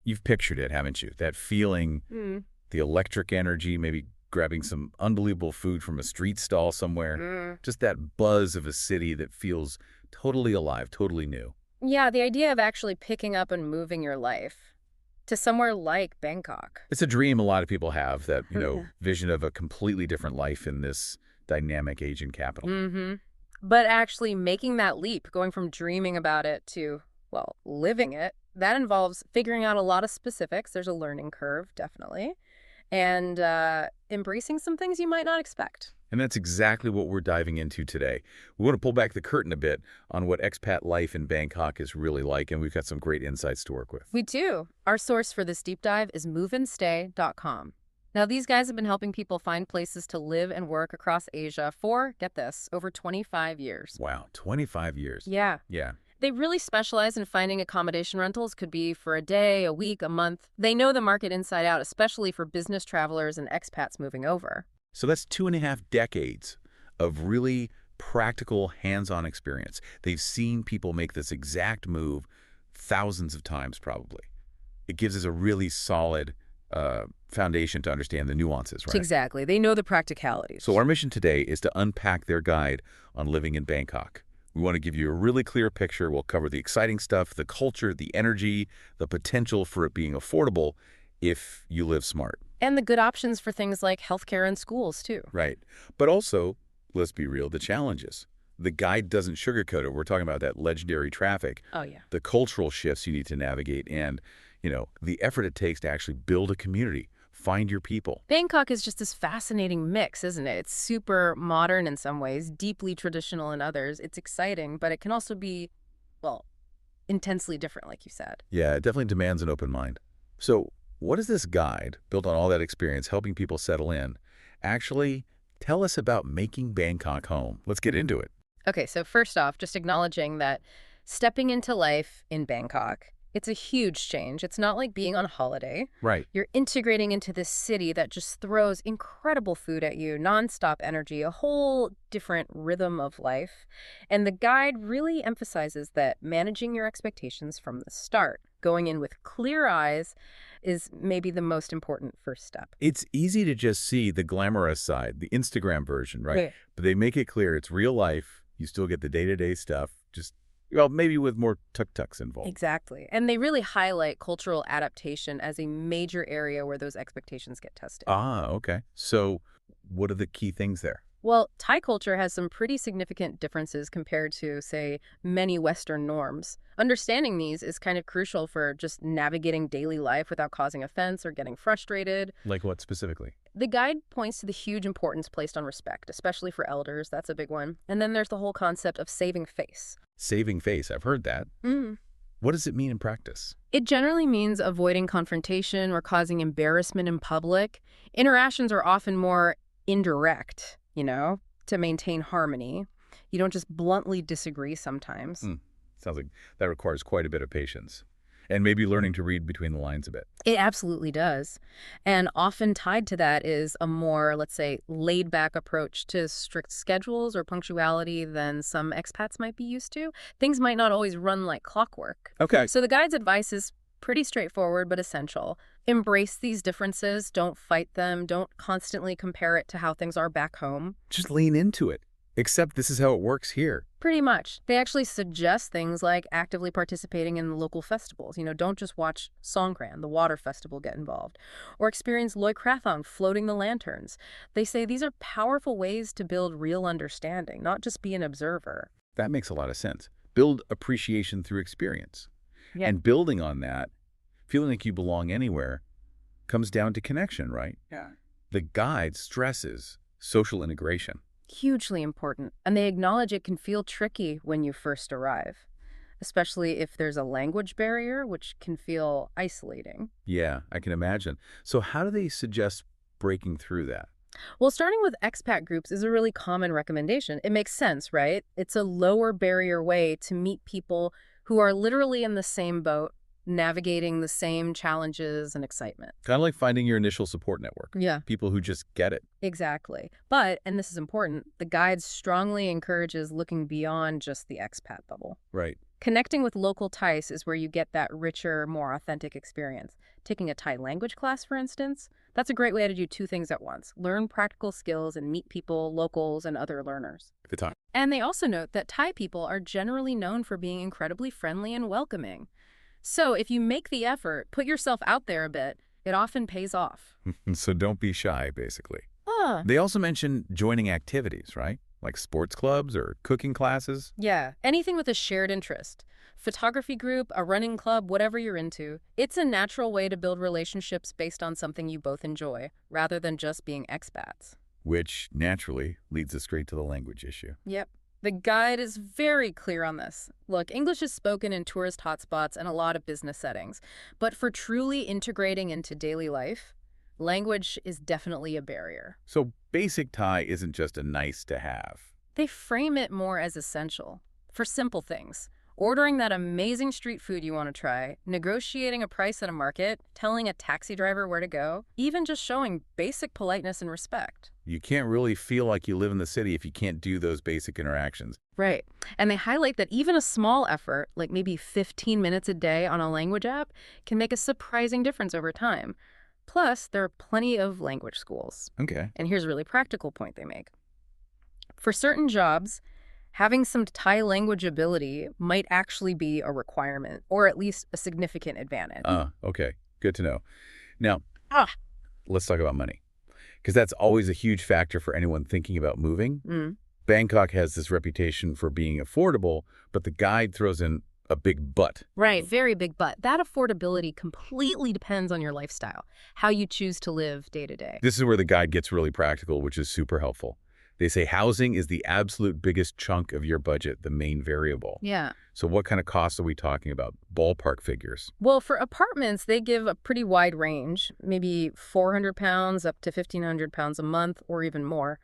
You've pictured it, haven't you? That feeling, the electric energy, maybe grabbing some unbelievable food from a street stall somewhere. Just that buzz of a city that feels totally alive, totally new. Yeah, the idea of actually picking up and moving your life to somewhere like Bangkok. It's a dream a lot of people have, that, Yeah. vision of a completely different life in this dynamic Asian capital. But actually making that leap, going from dreaming about it to, well, living it, that involves figuring out a lot of specifics. There's a learning curve, definitely. And embracing some things you might not expect. And that's exactly what we're diving into today. We want to pull back the curtain a bit on what expat life in Bangkok is really like, and we've got some great insights to work with. We do. Our source for this deep dive is moveandstay.com. Now, these guys have been helping people find places to live and work across Asia for, get this, over 25 years. Wow, 25 years. Yeah. Yeah. They really specialize in finding accommodation rentals. Could be for a day, a week, a month. They know the market inside out, especially for business travelers and expats moving over. So that's 2.5 decades of really practical, hands-on experience. They've seen people make this exact move thousands of times, probably. It gives us a really solid foundation to understand the nuances, right? Exactly. They know the practicalities. So our mission today is to unpack their guide on living in Bangkok. We want to give you a really clear picture. We'll cover the exciting stuff, the culture, the energy, the potential for it being affordable if you live smart. And the good options for things like healthcare and schools, too. Right. But also, let's be real, the challenges. The guide doesn't sugarcoat it. We're talking about that legendary traffic. Oh, yeah. The cultural shifts you need to navigate and, the effort it takes to actually build a community, find your people. Bangkok is just this fascinating mix, isn't it? It's super modern in some ways, deeply traditional in others. It's exciting, but it can also be, well, intensely different, like you said. Yeah, it definitely demands an open mind. So what is this guide, built on all that experience, helping people settle in, actually tell us about making Bangkok home? Let's get into it. Okay, so first off, just acknowledging that stepping into life in Bangkok, it's a huge change. It's not like being on holiday. Right. You're integrating into this city that just throws incredible food at you, nonstop energy, a whole different rhythm of life. And the guide really emphasizes that managing your expectations from the start, going in with clear eyes, is maybe the most important first step. It's easy to just see the glamorous side, the Instagram version, right? Right. But they make it clear it's real life. You still get the day-to-day stuff, just, maybe with more tuk-tuks involved. Exactly. And they really highlight cultural adaptation as a major area where those expectations get tested. Ah, okay. So what are the key things there? Well, Thai culture has some pretty significant differences compared to, say, many Western norms. Understanding these is kind of crucial for just navigating daily life without causing offense or getting frustrated. Like what specifically? The guide points to the huge importance placed on respect, especially for elders. That's a big one. And then there's the whole concept of saving face. Saving face. I've heard that. What does it mean in practice? It generally means avoiding confrontation or causing embarrassment in public. Interactions are often more indirect, to maintain harmony. You don't just bluntly disagree sometimes. Sounds like that requires quite a bit of patience. And maybe learning to read between the lines a bit. It absolutely does. And often tied to that is a more, let's say, laid-back approach to strict schedules or punctuality than some expats might be used to. Things might not always run like clockwork. Okay. So the guide's advice is pretty straightforward but essential. Embrace these differences. Don't fight them. Don't constantly compare it to how things are back home. Just lean into it. Except this is how it works here. Pretty much. They actually suggest things like actively participating in local festivals. Don't just watch Songkran, the water festival, get involved. Or experience Loy Krathong, floating the lanterns. They say these are powerful ways to build real understanding, not just be an observer. That makes a lot of sense. Build appreciation through experience. Yeah. And building on that, feeling like you belong anywhere, comes down to connection, right? Yeah. The guide stresses social integration. Hugely important. And they acknowledge it can feel tricky when you first arrive, especially if there's a language barrier, which can feel isolating. Yeah, I can imagine. So how do they suggest breaking through that? Well, starting with expat groups is a really common recommendation. It makes sense, right? It's a lower barrier way to meet people who are literally in the same boat, navigating the same challenges and excitement. Kind of like finding your initial support network. Yeah. People who just get it. Exactly. But, and this is important, the guide strongly encourages looking beyond just the expat bubble. Right. Connecting with local Thais is where you get that richer, more authentic experience. Taking a Thai language class, for instance, that's a great way to do two things at once. Learn practical skills and meet people, locals, and other learners. At the time. And they also note that Thai people are generally known for being incredibly friendly and welcoming. So if you make the effort, put yourself out there a bit, it often pays off. So don't be shy, basically. Ah, They also mention joining activities, right? Like sports clubs or cooking classes. yeah, anything with a shared interest. Photography group, a running club, whatever you're into. It's a natural way to build relationships based on something you both enjoy, rather than just being expats. Which, naturally, leads us straight to the language issue. Yep. The guide is very clear on this. Look, English is spoken in tourist hotspots and a lot of business settings, but for truly integrating into daily life, language is definitely a barrier. So basic Thai isn't just a nice to have. They frame it more as essential. For simple things, ordering that amazing street food you want to try, negotiating a price at a market, telling a taxi driver where to go, even just showing basic politeness and respect. You can't really feel like you live in the city if you can't do those basic interactions. Right. And they highlight that even a small effort, like maybe 15 minutes a day on a language app, can make a surprising difference over time. Plus, there are plenty of language schools. Okay. And here's a really practical point they make. For certain jobs, having some Thai language ability might actually be a requirement, or at least a significant advantage. Okay. Good to know. Now, Ah. let's talk about money. Because that's always a huge factor for anyone thinking about moving. Mm. Bangkok has this reputation for being affordable, but the guide throws in a big but. Right, very big but. That affordability completely depends on your lifestyle, how you choose to live day to day. This is where the guide gets really practical, which is super helpful. They say housing is the absolute biggest chunk of your budget, the main variable. Yeah. So what kind of costs are we talking about? Ballpark figures. Well, for apartments, they give a pretty wide range, maybe 400 pounds up to 1,500 pounds a month or even more.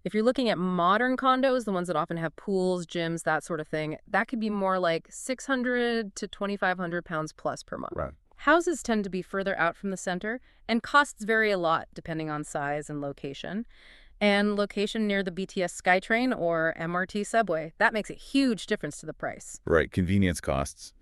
If you're looking at modern condos, the ones that often have pools, gyms, that sort of thing, that could be more like 600 to 2,500 pounds plus per month. Right. Houses tend to be further out from the center, and costs vary a lot depending on size and location. And location near the BTS SkyTrain or MRT subway, that makes a huge difference to the price. Right, convenience costs.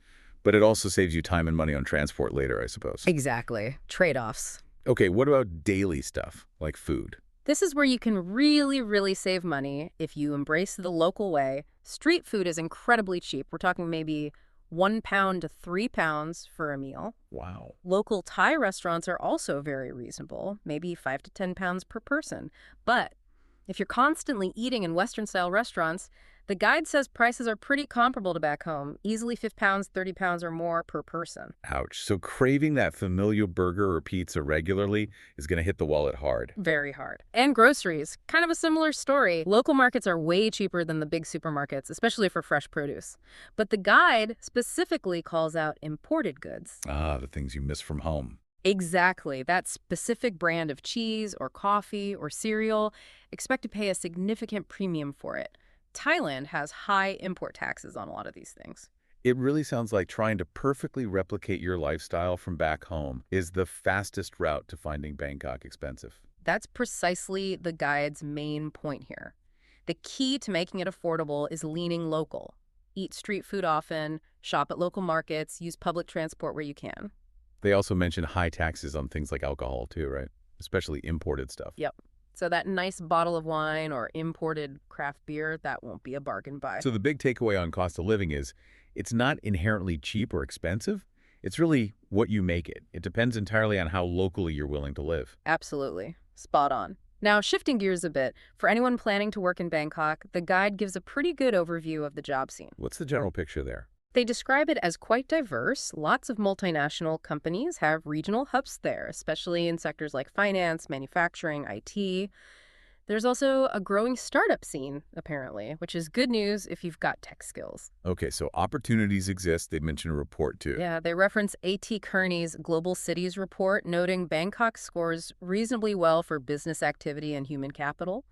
But it also saves you time and money on transport later, I suppose. Exactly. Trade-offs. Okay, what about daily stuff, like food? This is where you can really, really save money if you embrace the local way. Street food is incredibly cheap. We're talking maybe £1 to £3 for a meal. Wow. Local Thai restaurants are also very reasonable, maybe £5 to £10 per person. But if you're constantly eating in Western-style restaurants, the guide says prices are pretty comparable to back home, easily £5, £30 or more per person. Ouch. So craving that familiar burger or pizza regularly is going to hit the wallet hard. Very hard. And groceries, kind of a similar story. Local markets are way cheaper than the big supermarkets, especially for fresh produce. But the guide specifically calls out imported goods. Ah, the things you miss from home. Exactly. That specific brand of cheese or coffee or cereal, expect to pay a significant premium for it. Thailand has high import taxes on a lot of these things. It really sounds like trying to perfectly replicate your lifestyle from back home is the fastest route to finding Bangkok expensive. That's precisely the guide's main point here. The key to making it affordable is leaning local. Eat street food often, shop at local markets, use public transport where you can. They also mention high taxes on things like alcohol too, right? Especially imported stuff. Yep. So that nice bottle of wine or imported craft beer, that won't be a bargain buy. So the big takeaway on cost of living is it's not inherently cheap or expensive. It's really what you make it. It depends entirely on how locally you're willing to live. Absolutely. Spot on. Now, shifting gears a bit, for anyone planning to work in Bangkok, the guide gives a pretty good overview of the job scene. What's the general picture there? They describe it as quite diverse. Lots of multinational companies have regional hubs there, especially in sectors like finance, manufacturing, IT. There's also a growing startup scene, apparently, which is good news if you've got tech skills. Okay, so opportunities exist. They mention a report too. Yeah, they reference A.T. Kearney's Global Cities report, noting Bangkok scores reasonably well for business activity and human capital.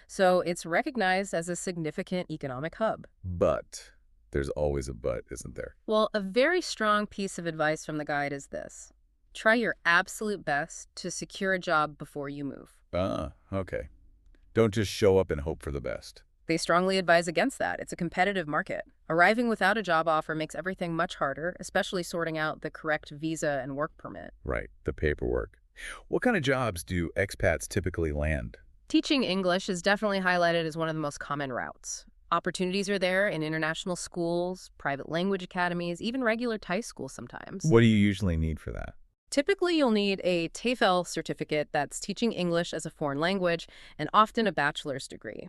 So it's recognized as a significant economic hub. But there's always a but, isn't there? Well, a very strong piece of advice from the guide is this. Try your absolute best to secure a job before you move. Ah, okay. Don't just show up and hope for the best. They strongly advise against that. It's a competitive market. Arriving without a job offer makes everything much harder, especially sorting out the correct visa and work permit. Right, the paperwork. What kind of jobs do expats typically land? Teaching English is definitely highlighted as one of the most common routes. Opportunities are there in international schools, private language academies, even regular Thai schools sometimes. What do you usually need for that? Typically, you'll need a TOEFL certificate that's teaching English as a foreign language and often a bachelor's degree.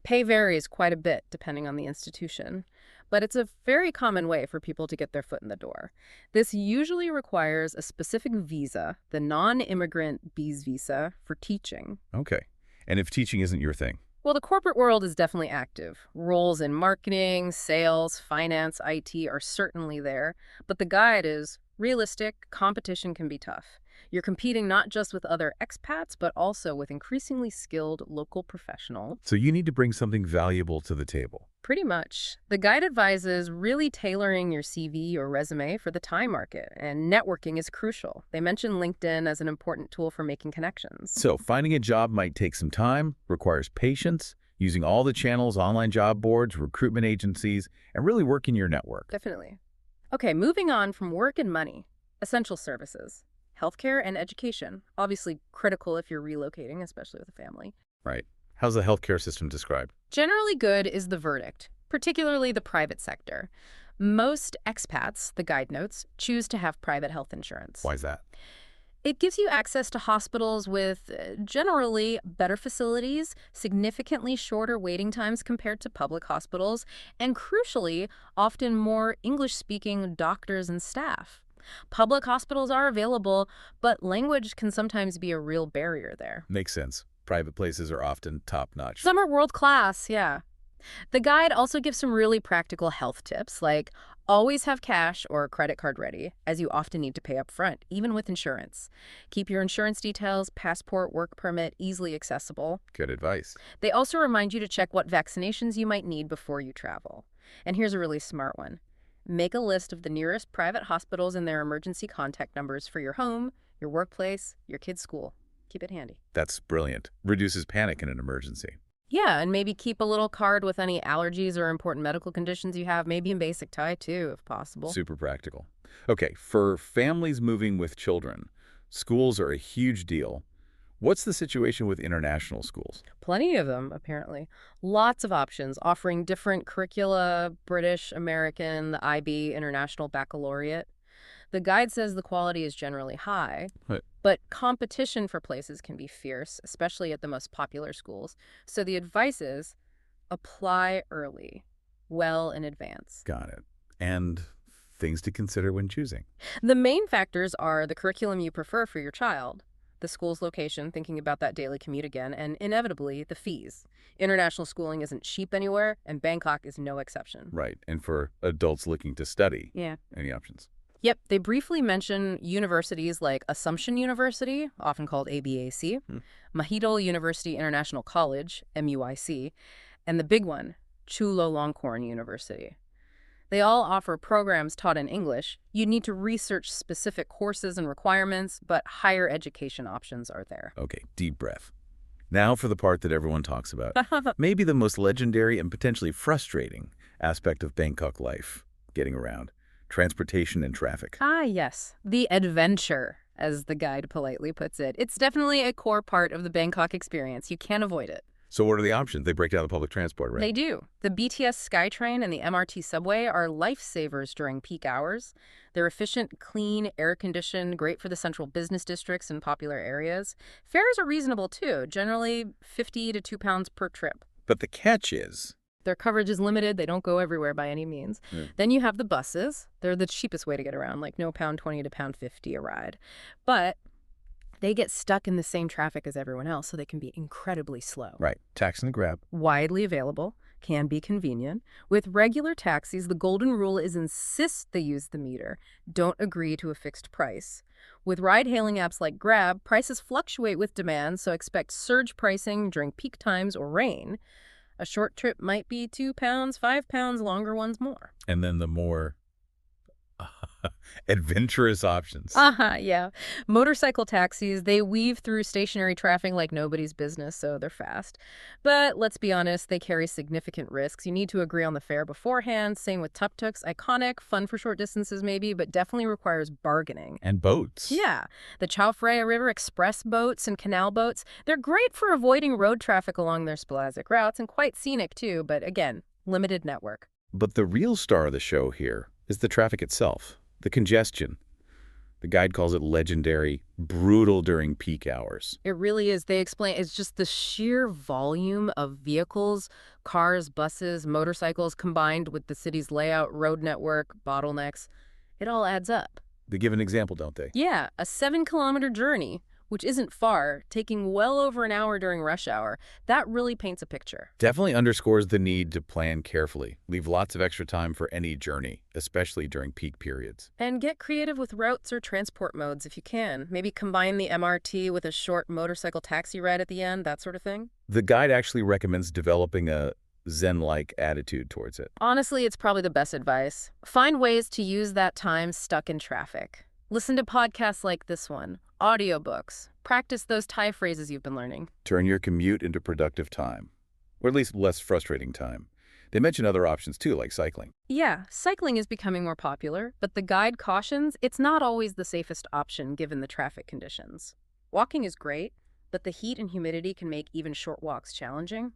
Pay varies quite a bit depending on the institution, but it's a very common way for people to get their foot in the door. This usually requires a specific visa, the non-immigrant B's visa, for teaching. Okay. And if teaching isn't your thing? Well, the corporate world is definitely active. Roles in marketing, sales, finance, IT are certainly there, but the guide is realistic. Competition can be tough. You're competing not just with other expats, but also with increasingly skilled local professionals. So you need to bring something valuable to the table. Pretty much. The guide advises really tailoring your CV or resume for the Thai market, and networking is crucial. They mention LinkedIn as an important tool for making connections. So finding a job might take some time, requires patience, using all the channels, online job boards, recruitment agencies, and really working your network. Definitely. Okay, moving on from work and money. Essential services. Healthcare and education. Obviously critical if you're relocating, especially with a family. Right. How's the healthcare system described? Generally good is the verdict, particularly the private sector. Most expats, the guide notes, choose to have private health insurance. Why is that? It gives you access to hospitals with generally better facilities, significantly shorter waiting times compared to public hospitals, and crucially, often more English-speaking doctors and staff. Public hospitals are available, but language can sometimes be a real barrier there. Makes sense. Private places are often top-notch. Some are world-class, yeah. The guide also gives some really practical health tips, like always have cash or a credit card ready, as you often need to pay up front, even with insurance. Keep your insurance details, passport, work permit easily accessible. Good advice. They also remind you to check what vaccinations you might need before you travel. And here's a really smart one. Make a list of the nearest private hospitals and their emergency contact numbers for your home, your workplace, your kid's school. Keep it handy. That's brilliant. Reduces panic in an emergency. Yeah, and maybe keep a little card with any allergies or important medical conditions you have, maybe in basic Thai too, if possible. Super practical. Okay, for families moving with children, schools are a huge deal. What's the situation with international schools? Plenty of them, apparently. Lots of options, offering different curricula, British, American, the IB, International Baccalaureate. The guide says the quality is generally high, Right. but competition for places can be fierce, especially at the most popular schools. So the advice is apply early, well in advance. Got it. And things to consider when choosing. The main factors are the curriculum you prefer for your child, the school's location, thinking about that daily commute again, and inevitably, the fees. International schooling isn't cheap anywhere, and Bangkok is no exception. Right. And for adults looking to study, Yeah. any options? Yep, they briefly mention universities like Assumption University, often called ABAC, Mahidol University International College, MUIC, and the big one, Chulalongkorn University. They all offer programs taught in English. You need to research specific courses and requirements, but higher education options are there. Okay, deep breath. Now for the part that everyone talks about. Maybe the most legendary and potentially frustrating aspect of Bangkok life, getting around. Transportation and traffic. Ah, yes. The adventure, as the guide politely puts it. It's definitely a core part of the Bangkok experience. You can't avoid it. So what are the options? They break down the public transport, right? They do. The BTS SkyTrain and the MRT subway are lifesavers during peak hours. They're efficient, clean, air-conditioned, great for the central business districts and popular areas. Fares are reasonable, too, generally 50 to £2 per trip. But the catch is... Their coverage is limited. They don't go everywhere by any means. Then you have the buses. They're the cheapest way to get around, like no £1.20 to £1.50 a ride. But they get stuck in the same traffic as everyone else, so they can be incredibly slow. Right. Tax and grab. Widely available, can be convenient. With regular taxis, the golden rule is insist they use the meter. Don't agree to a fixed price. With ride-hailing apps like Grab, prices fluctuate with demand, so expect surge pricing during peak times or rain. A short trip might be £2, £5, longer ones more. And then the more Adventurous options. Uh-huh, yeah. Motorcycle taxis, they weave through stationary traffic like nobody's business, so they're fast. But let's be honest, they carry significant risks. You need to agree on the fare beforehand. Same with tuk-tuks, iconic, fun for short distances maybe, but definitely requires bargaining. And boats. Yeah, the Chao Phraya River express boats and canal boats, they're great for avoiding road traffic along their sporadic routes and quite scenic too, but again, limited network. But the real star of the show here is the traffic itself, the congestion. The guide calls it legendary, brutal during peak hours. It really is. They explain it's just the sheer volume of vehicles, cars, buses, motorcycles combined with the city's layout, road network, bottlenecks. It all adds up. They give an example, don't they? Yeah, a 7-kilometer journey, which isn't far, taking well over an hour during rush hour. That really paints a picture. Definitely underscores the need to plan carefully. Leave lots of extra time for any journey, especially during peak periods. And get creative with routes or transport modes if you can. Maybe combine the MRT with a short motorcycle taxi ride at the end, that sort of thing. The guide actually recommends developing a Zen-like attitude towards it. Honestly, it's probably the best advice. Find ways to use that time stuck in traffic. Listen to podcasts like this one, audiobooks. Practice those Thai phrases you've been learning. Turn your commute into productive time, or at least less frustrating time. They mention other options too, like cycling. Yeah, cycling is becoming more popular, but the guide cautions it's not always the safest option given the traffic conditions. Walking is great, but the heat and humidity can make even short walks challenging.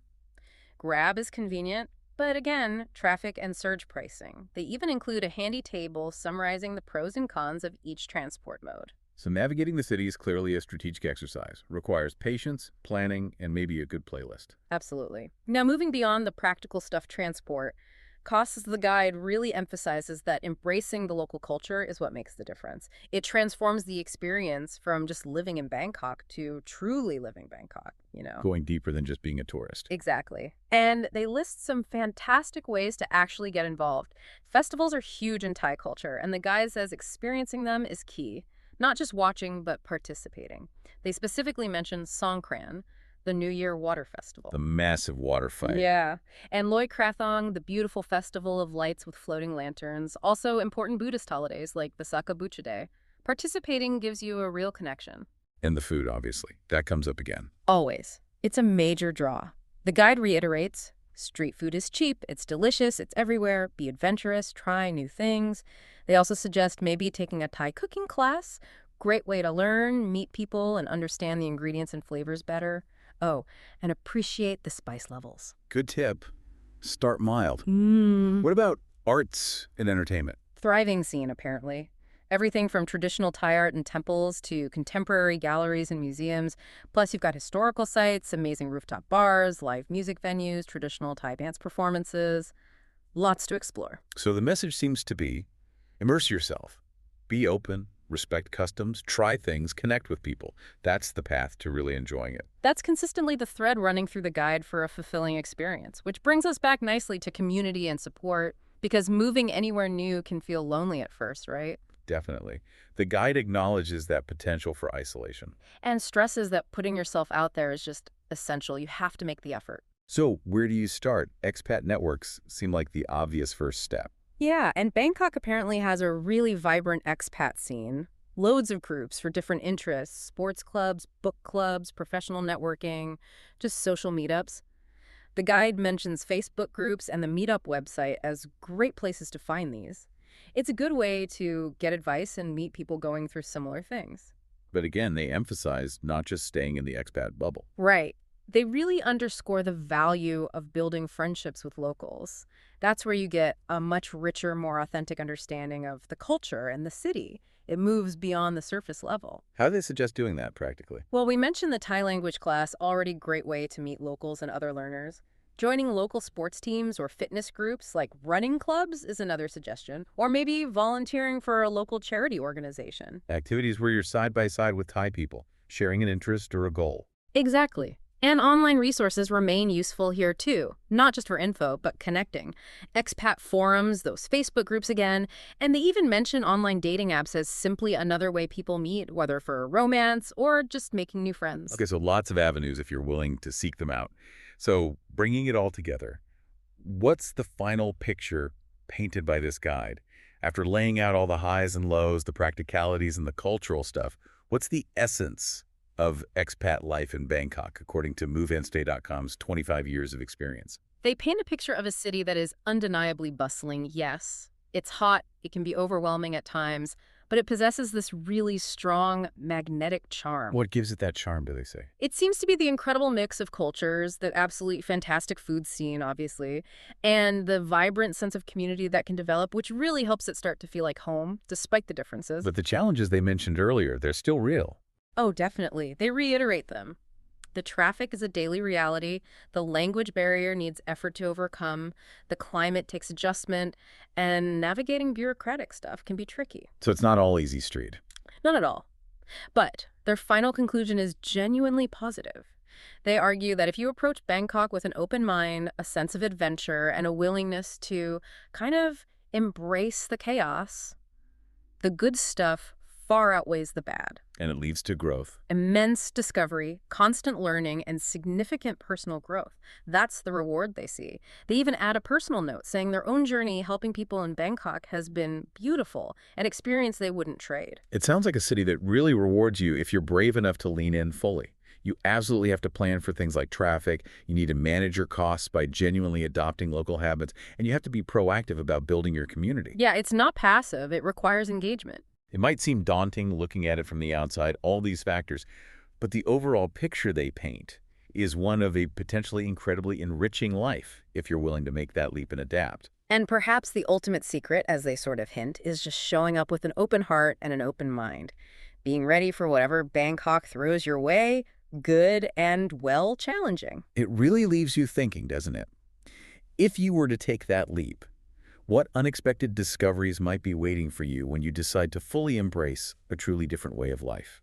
Grab is convenient, but again, traffic and surge pricing. They even include a handy table summarizing the pros and cons of each transport mode. So navigating the city is clearly a strategic exercise. Requires patience, planning, and maybe a good playlist. Absolutely. Now, moving beyond the practical stuff transport, Costs the Guide really emphasizes that embracing the local culture is what makes the difference. It transforms the experience from just living in Bangkok to truly living Bangkok. Going deeper than just being a tourist. Exactly. And they list some fantastic ways to actually get involved. Festivals are huge in Thai culture, and the guide says experiencing them is key. Not just watching, but participating. They specifically mention Songkran, the New Year Water Festival. The massive water fight. Yeah. And Loy Krathong, the beautiful festival of lights with floating lanterns. Also important Buddhist holidays like Visakha Buddha Day. Participating gives you a real connection. And the food, obviously. That comes up again. Always. It's a major draw. The guide reiterates, street food is cheap, it's delicious, it's everywhere, be adventurous, try new things. They also suggest maybe taking a Thai cooking class. Great way to learn, meet people, and understand the ingredients and flavors better. Oh, and appreciate the spice levels. Good tip. Start mild. Mmm. What about arts and entertainment? Thriving scene, apparently. Everything from traditional Thai art and temples to contemporary galleries and museums. Plus, you've got historical sites, amazing rooftop bars, live music venues, traditional Thai dance performances. Lots to explore. So the message seems to be, immerse yourself. Be open, respect customs, try things, connect with people. That's the path to really enjoying it. That's consistently the thread running through the guide for a fulfilling experience, which brings us back nicely to community and support, because moving anywhere new can feel lonely at first, right? Definitely. The guide acknowledges that potential for isolation. And stresses that putting yourself out there is just essential. You have to make the effort. So where do you start? Expat networks seem like the obvious first step. Yeah, and Bangkok apparently has a really vibrant expat scene. Loads of groups for different interests, sports clubs, book clubs, professional networking, just social meetups. The guide mentions Facebook groups and the Meetup website as great places to find these. It's a good way to get advice and meet people going through similar things. But again, they emphasize not just staying in the expat bubble. Right. They really underscore the value of building friendships with locals. That's where you get a much richer, more authentic understanding of the culture and the city. It moves beyond the surface level. How do they suggest doing that practically? Well, we mentioned the Thai language class, already great way to meet locals and other learners. Joining local sports teams or fitness groups like running clubs is another suggestion. Or maybe volunteering for a local charity organization. Activities where you're side by side with Thai people, sharing an interest or a goal. Exactly. And online resources remain useful here too, not just for info, but connecting. Expat forums, those Facebook groups again, and they even mention online dating apps as simply another way people meet, whether for romance or just making new friends. Okay, so lots of avenues if you're willing to seek them out. So bringing it all together, what's the final picture painted by this guide? After laying out all the highs and lows, the practicalities and the cultural stuff, what's the essence of expat life in Bangkok, according to MoveAndStay.com's 25 years of experience? They paint a picture of a city that is undeniably bustling, yes. It's hot, it can be overwhelming at times, but it possesses this really strong magnetic charm. What gives it that charm, do they say? It seems to be the incredible mix of cultures, the absolutely fantastic food scene, obviously, and the vibrant sense of community that can develop, which really helps it start to feel like home, despite the differences. But the challenges they mentioned earlier, they're still real. Oh, definitely. They reiterate them. The traffic is a daily reality. The language barrier needs effort to overcome. The climate takes adjustment. And navigating bureaucratic stuff can be tricky. So it's not all easy street. Not at all. But their final conclusion is genuinely positive. They argue that if you approach Bangkok with an open mind, a sense of adventure, and a willingness to kind of embrace the chaos, the good stuff far outweighs the bad. And it leads to growth. Immense discovery, constant learning, and significant personal growth. That's the reward they see. They even add a personal note saying their own journey helping people in Bangkok has been beautiful, an experience they wouldn't trade. It sounds like a city that really rewards you if you're brave enough to lean in fully. You absolutely have to plan for things like traffic, you need to manage your costs by genuinely adopting local habits, and you have to be proactive about building your community. Yeah, it's not passive. It requires engagement. It might seem daunting looking at it from the outside, all these factors, but the overall picture they paint is one of a potentially incredibly enriching life if you're willing to make that leap and adapt. And perhaps the ultimate secret, as they sort of hint, is just showing up with an open heart and an open mind. Being ready for whatever Bangkok throws your way, good and, well, challenging. It really leaves you thinking, doesn't it? If you were to take that leap, what unexpected discoveries might be waiting for you when you decide to fully embrace a truly different way of life?